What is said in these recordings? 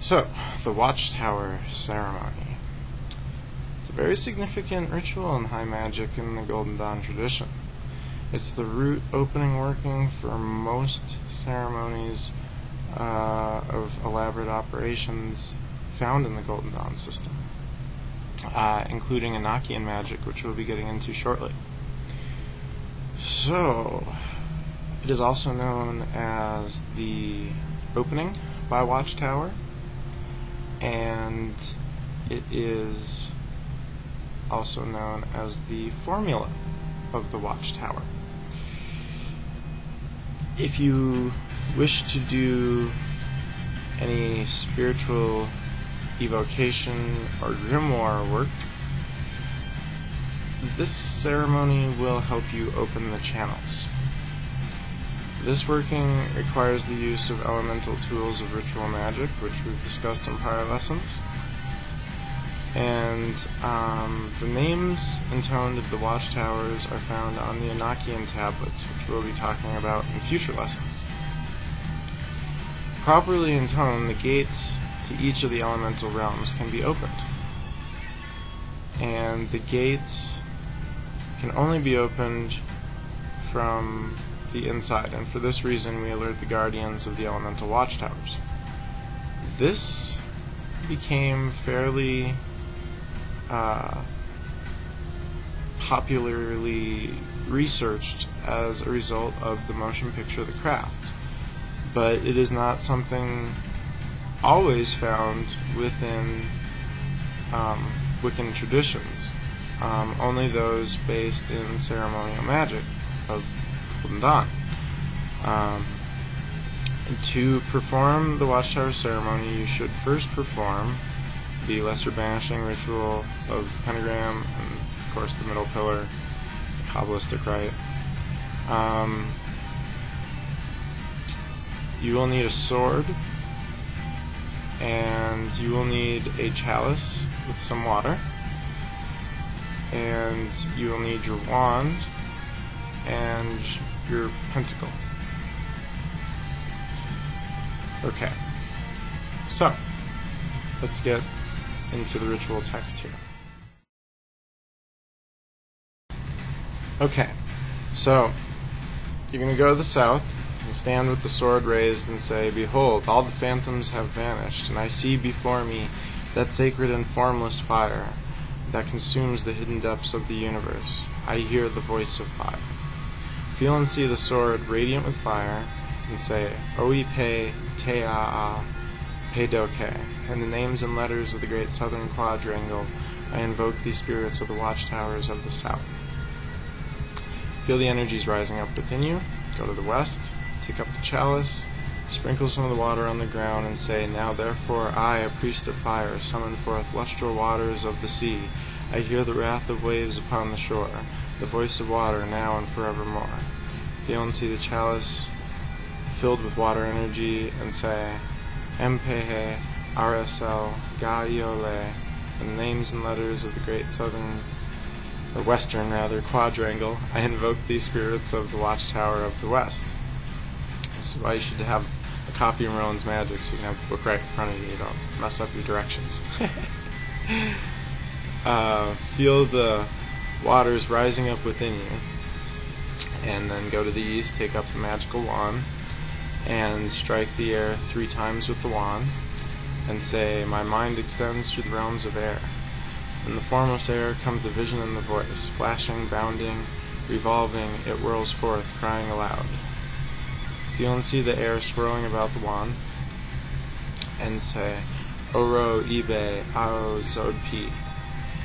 So, the Watchtower Ceremony. It's a very significant ritual in high magic in the Golden Dawn tradition. It's the root opening working for most ceremonies of elaborate operations found in the Golden Dawn system, including Enochian magic, which we'll be getting into shortly. So, it is also known as the opening by Watchtower, and it is also known as the formula of the Watchtower. If you wish to do any spiritual evocation or grimoire work, this ceremony will help you open the channels. This working requires the use of elemental tools of ritual magic, which we've discussed in prior lessons. And the names intoned of the watchtowers are found on the Enochian tablets, which we'll be talking about in future lessons. Properly intoned, the gates to each of the elemental realms can be opened. And the gates can only be opened from the inside, and for this reason we alert the guardians of the elemental watchtowers. This became fairly popularly researched as a result of the motion picture The Craft, but it is not something always found within Wiccan traditions, only those based in ceremonial magic of Golden Dawn. To perform the Watchtower ceremony, you should first perform the lesser banishing ritual of the pentagram, and of course the middle pillar, the Kabbalistic rite. You will need a sword, and you will need a chalice with some water, and you will need your wand and your pentacle. Okay, so let's get into the ritual text here. Okay, so you're going to go to the south and stand with the sword raised and say, "Behold, all the phantoms have vanished, and I see before me that sacred and formless fire that consumes the hidden depths of the universe. I hear the voice of fire." Feel and see the sword radiant with fire, and say, "Oipe Teaa Pedoke." In the names and letters of the great southern quadrangle, I invoke these spirits of the watchtowers of the south. Feel the energies rising up within you. Go to the west, take up the chalice, sprinkle some of the water on the ground, and say, "Now therefore I, a priest of fire, summon forth lustral waters of the sea. I hear the wrath of waves upon the shore, the voice of water now and forevermore." Feel and see the chalice filled with water energy, and say, "Mpehe RSL Gaiole." In the names and letters of the great western quadrangle, I invoke these spirits of the Watchtower of the West. This is why you should have a copy of Merlyn's Magic, so you can have the book right in front of you. You don't mess up your directions. Feel the waters rising up within you, and then go to the east, take up the magical wand, and strike the air 3 times with the wand, and say, "My mind extends through the realms of air." In the formless air comes the vision and the voice, flashing, bounding, revolving, it whirls forth, crying aloud. Feel and see the air swirling about the wand, and say, "Oro Ibe Ao Zod Pi."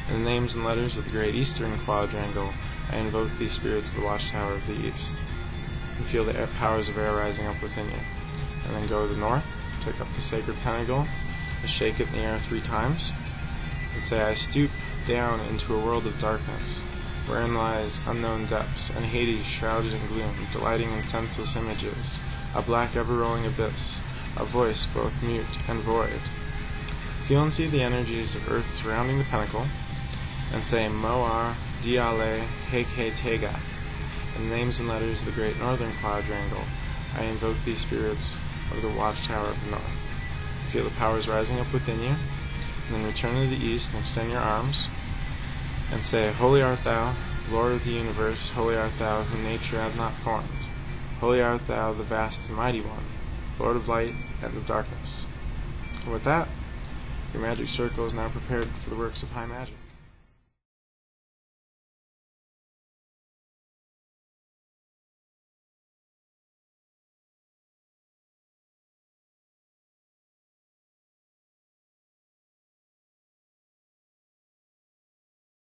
In the names and letters of the great eastern quadrangle, I invoke these spirits of the Watchtower of the East. And feel the powers of air rising up within you. And then go to the north, take up the sacred pentacle, and shake it in the air 3 times, and say, "I stoop down into a world of darkness, wherein lies unknown depths, and Hades shrouded in gloom, delighting in senseless images, a black ever-rolling abyss, a voice both mute and void." Feel and see the energies of earth surrounding the pentacle, and say, "Moar Diale Heke Tega." In the names and letters of the great northern quadrangle, I invoke these spirits of the Watchtower of the North. Feel the powers rising up within you. And then return to the east and extend your arms. And say, Holy art thou, Lord of the universe, holy art thou, whom nature hath not formed. Holy art thou, the vast and mighty one, Lord of light and of darkness. And with that, your magic circle is now prepared for the works of high magic.